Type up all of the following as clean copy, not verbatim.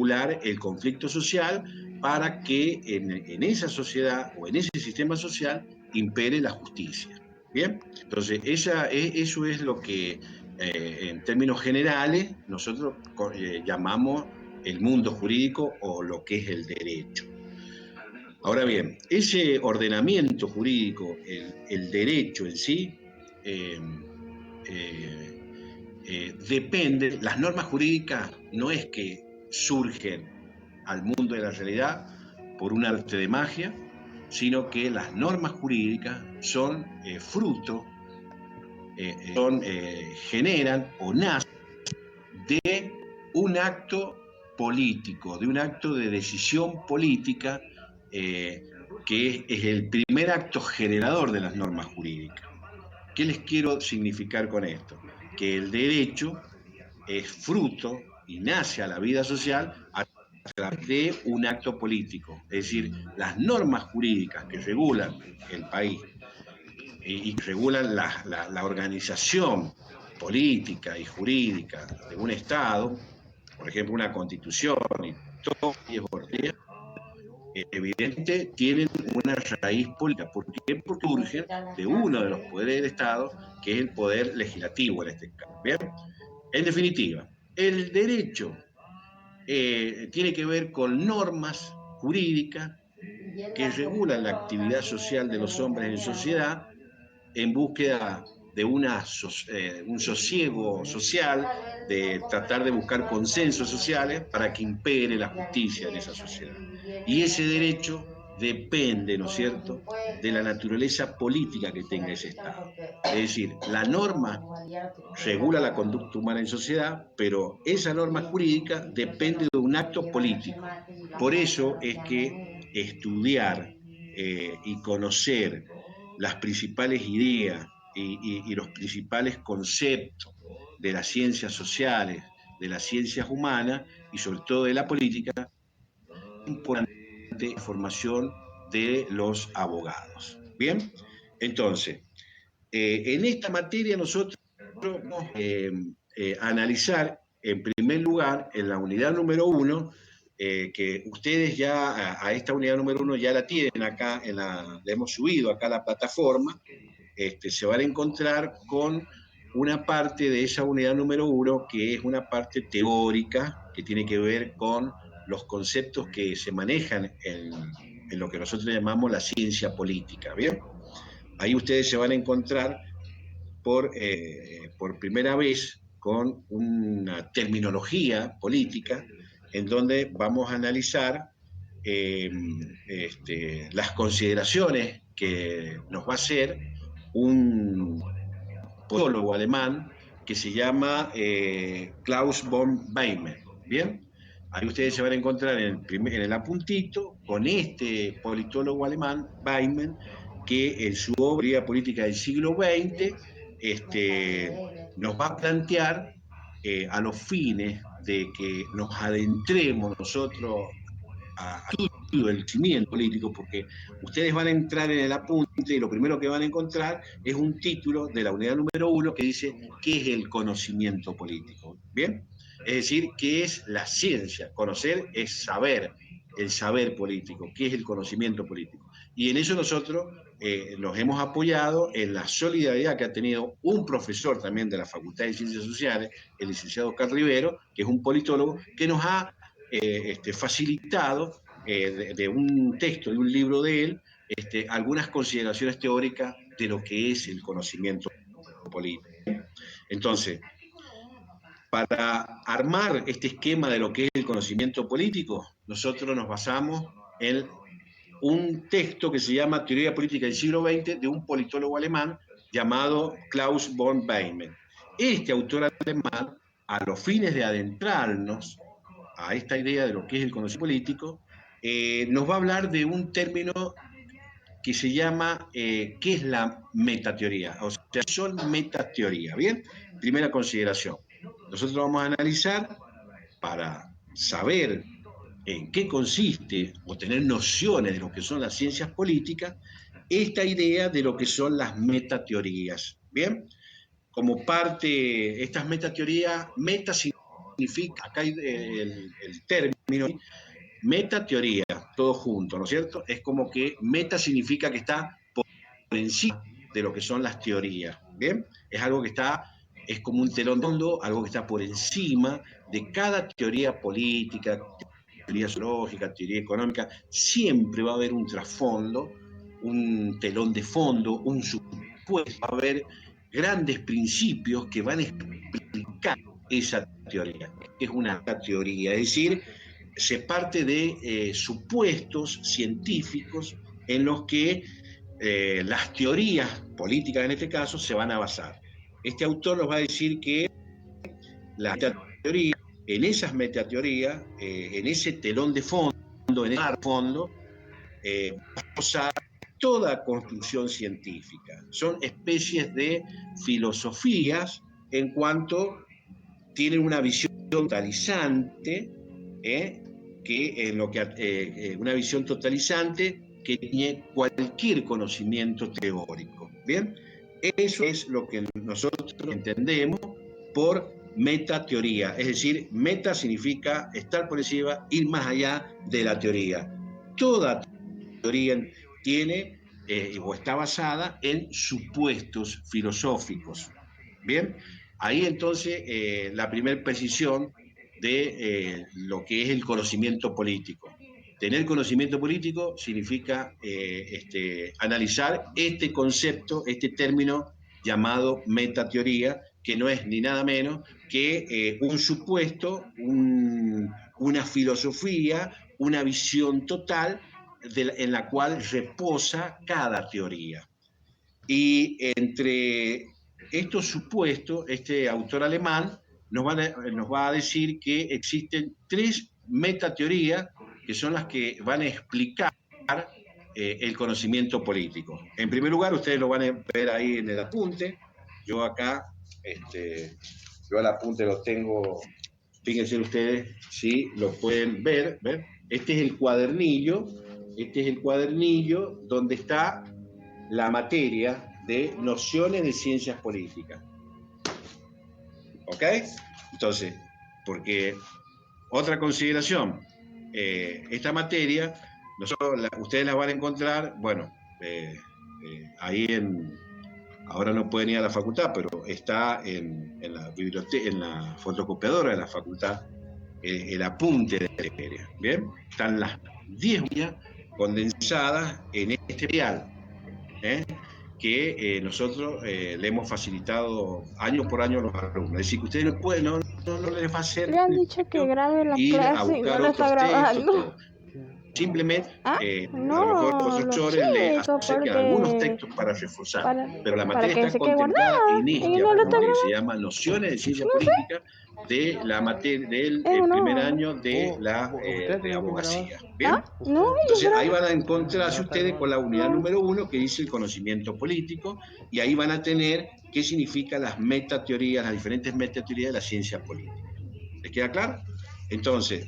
regular el conflicto social para que en esa sociedad o en ese sistema social impere la justicia. ¿Bien? Entonces, eso es lo que en términos generales nosotros llamamos el mundo jurídico o lo que es el derecho. Ahora bien, ese ordenamiento jurídico, el derecho en sí, eh, depende, las normas jurídicas no es que surgen al mundo de la realidad por un arte de magia, sino que las normas jurídicas son fruto, generan o nacen de un acto político, de un acto de decisión política, que es el primer acto generador de las normas jurídicas. ¿Qué les quiero significar con esto? Que el derecho es fruto y nace a la vida social a través de un acto político. Es decir, las normas jurídicas que regulan el país y que regulan la organización política y jurídica de un Estado, por ejemplo, una constitución y todo, evidente, tienen una raíz política. ¿Por qué? Porque surgen de uno de los poderes del Estado, que es el poder legislativo en este caso. ¿Bien? En definitiva, el derecho tiene que ver con normas jurídicas que regulan la actividad social de los hombres en sociedad en búsqueda de un sosiego social, de tratar de buscar consensos sociales para que impere la justicia en esa sociedad. Y ese derecho depende, ¿no es cierto?, de la naturaleza política que tenga ese Estado. Es decir, la norma regula la conducta humana en sociedad, pero esa norma jurídica depende de un acto político. Por eso es que estudiar y conocer las principales ideas y los principales conceptos de las ciencias sociales, de las ciencias humanas y sobre todo de la política, es importante la formación de los abogados. Bien, entonces, en esta materia nosotros vamos a analizar en primer lugar en la unidad número 1, que ustedes ya a esta unidad número 1 ya la tienen acá, la hemos subido acá a la plataforma. Se van a encontrar con una parte de esa unidad número 1 que es una parte teórica que tiene que ver con los conceptos que se manejan en lo que nosotros llamamos la ciencia política. ¿Bien? Ahí ustedes se van a encontrar por primera vez con una terminología política en donde vamos a analizar las consideraciones que nos va a hacer un politólogo alemán que se llama Klaus von Weimer. ¿Bien? Ahí ustedes se van a encontrar en el apuntito con este politólogo alemán, Weimer, que en su obra política del siglo XX nos va a plantear a los fines de que nos adentremos nosotros a estudio del conocimiento político, porque ustedes van a entrar en el apunte y lo primero que van a encontrar es un título de la unidad número 1 que dice ¿qué es el conocimiento político? ¿Bien? Es decir, ¿qué es la ciencia? Conocer es saber, el saber político, ¿qué es el conocimiento político? Y en eso nosotros nos hemos apoyado en la solidaridad que ha tenido un profesor también de la Facultad de Ciencias Sociales, el licenciado Oscar Rivero, que es un politólogo, que nos ha facilitado de un texto, de un libro de él, algunas consideraciones teóricas de lo que es el conocimiento político. Entonces, para armar este esquema de lo que es el conocimiento político, nosotros nos basamos en un texto que se llama Teoría Política del siglo XX de un politólogo alemán llamado Klaus von Weimer. Este autor alemán, a los fines de adentrarnos a esta idea de lo que es el conocimiento político, nos va a hablar de un término que se llama ¿qué es la metateoría? O sea, son metateoría, ¿bien? Primera consideración. Nosotros vamos a analizar para saber en qué consiste o tener nociones de lo que son las ciencias políticas, esta idea de lo que son las metateorías, ¿bien? Como parte, estas metateorías, meta significa, acá hay el término, metateoría, todo junto, ¿no es cierto? Es como que meta significa que está por encima de lo que son las teorías, ¿bien? Es algo que está, es como un telón de fondo, algo que está por encima de cada teoría política, teoría sociológica, teoría económica. Siempre va a haber un trasfondo, un telón de fondo, un supuesto, va a haber grandes principios que van a explicar esa teoría, que es una teoría, es decir, se parte de supuestos científicos en los que las teorías políticas en este caso se van a basar. Este autor nos va a decir que la metateoría, en esas metateorías, en ese telón de fondo, en ese fondo, va a usar toda construcción científica. Son especies de filosofías en cuanto tienen una visión totalizante, que en lo que una visión totalizante que tiene cualquier conocimiento teórico. Bien, eso es lo que nosotros entendemos por metateoría, es decir, meta significa estar por encima, ir más allá de la teoría. Toda teoría tiene o está basada en supuestos filosóficos. Bien, ahí entonces la primera precisión de lo que es el conocimiento político. Tener conocimiento político significa analizar este concepto, este término llamado metateoría, que no es ni nada menos que un supuesto, una filosofía, una visión total en la cual reposa cada teoría. Y entre estos supuestos, este autor alemán nos va a decir que existen tres metateorías que son las que van a explicar el conocimiento político. En primer lugar, ustedes lo van a ver ahí en el apunte. Yo acá, yo el apunte lo tengo, fíjense ustedes si lo pueden ver. Este es el cuadernillo donde está la materia de nociones de ciencias políticas. ¿Ok? Entonces, porque otra consideración, esta materia, ustedes la van a encontrar, bueno, ahí ahora no pueden ir a la facultad, pero está en la biblioteca, en la fotocopiadora de la facultad, el apunte de la materia. ¿Bien? Están las 10 guías condensadas en este material, que nosotros le hemos facilitado año por año a los alumnos. Es decir, que ustedes no les va a hacer Le han dicho que grabe la ir a clase y no buscar la está otros textos, grabando. todo. Simplemente, Ah, a lo mejor los no, los profesores le chicos, acercan algunos porque textos para reforzar, para, pero la para materia que está se quede contemplada guardada en y este no lo está apunte que se grabando. llama Nociones de Ciencia No sé, Política de la materia del es un primer nombre. año de la ¿Usted de tiene que grabar? abogacía. Ah, ¿Bien? no, ellos Entonces ahí graban. van a encontrarse ustedes con la unidad No, número 1 que dice el conocimiento político, y ahí van a tener qué significan las metateorías, las diferentes metateorías de la ciencia política. ¿Les queda claro? Entonces,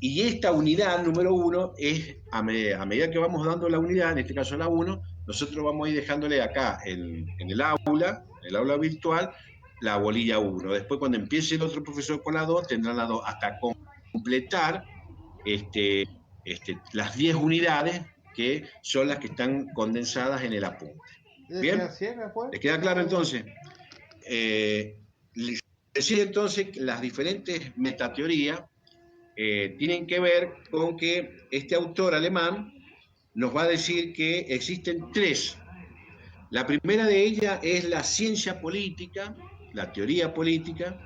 y esta unidad número 1 es, a medida que vamos dando la unidad, en este caso la 1, nosotros vamos a ir dejándole acá en el aula virtual, la bolilla 1. Después, cuando empiece el otro profesor con la 2, tendrán la 2 hasta completar las 10 unidades que son las que están condensadas en el apunte. ¿Bien? ¿Les queda claro entonces? Les decía entonces que las diferentes metateorías tienen que ver con que este autor alemán nos va a decir que existen tres. La primera de ellas es la ciencia política, la teoría política,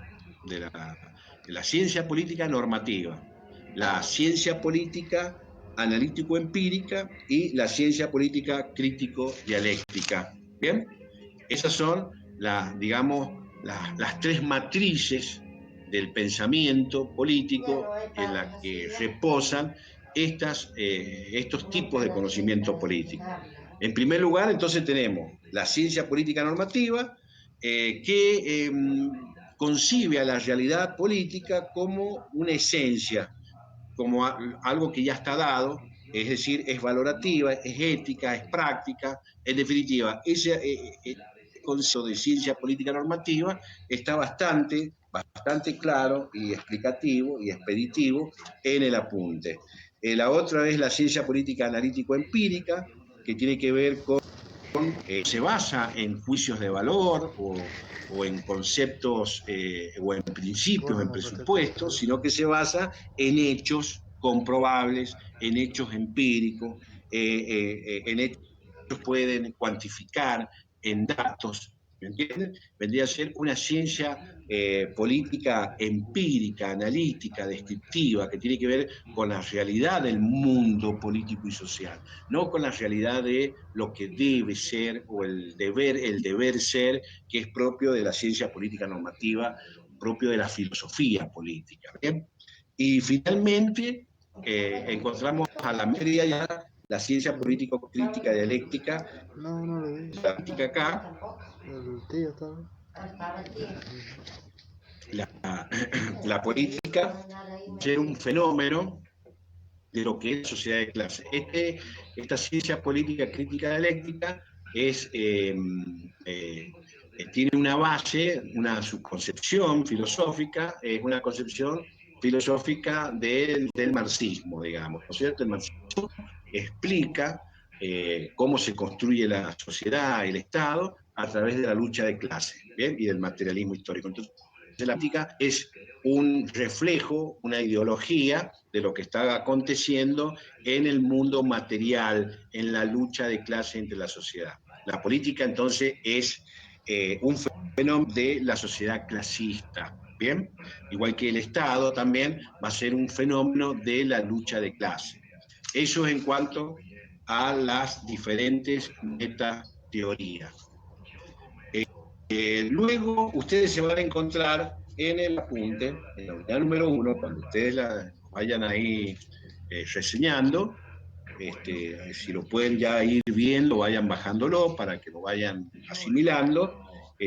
de la ciencia política normativa, la ciencia política analítico-empírica y la ciencia política crítico-dialéctica. ¿Bien? Esas son las tres matrices del pensamiento político en las que reposan estos tipos de conocimiento político. En primer lugar, entonces tenemos la ciencia política normativa, que concibe a la realidad política como una esencia, como algo que ya está dado, es decir, es valorativa, es ética, es práctica. En definitiva, ese concepto de ciencia política normativa está bastante bastante claro y explicativo y expeditivo en el apunte. La otra es la ciencia política analítico-empírica, que tiene que ver con se basa en juicios de valor o en conceptos o en principios, en presupuestos, sino que se basa en hechos comprobables, en hechos empíricos, en hechos que pueden cuantificar, en datos. ¿Me entienden? Vendría a ser una ciencia política empírica, analítica, descriptiva, que tiene que ver con la realidad del mundo político y social, no con la realidad de lo que debe ser o el deber ser, que es propio de la ciencia política normativa, propio de la filosofía política. ¿Bien? Y finalmente encontramos a la mayoría ya la ciencia político-crítica dialéctica, No, no lo vi. la crítica acá, El tío estaba. la, la política ser un fenómeno de lo que es sociedad de clase. Esta ciencia política crítica dialéctica tiene una base, una subconcepción filosófica, es una concepción filosófica del marxismo, digamos, ¿no es cierto? El marxismo explica cómo se construye la sociedad, el Estado, a través de la lucha de clases, ¿bien? Y del materialismo histórico. Entonces, la política es un reflejo, una ideología de lo que está aconteciendo en el mundo material, en la lucha de clase entre la sociedad. La política entonces es un fenómeno de la sociedad clasista, ¿bien? Igual que el Estado también va a ser un fenómeno de la lucha de clase. Eso en cuanto a las diferentes metateorías. Luego ustedes se van a encontrar en el apunte, en la unidad número 1, cuando ustedes la vayan ahí reseñando, si lo pueden ya ir viendo, vayan bajándolo para que lo vayan asimilando. Yo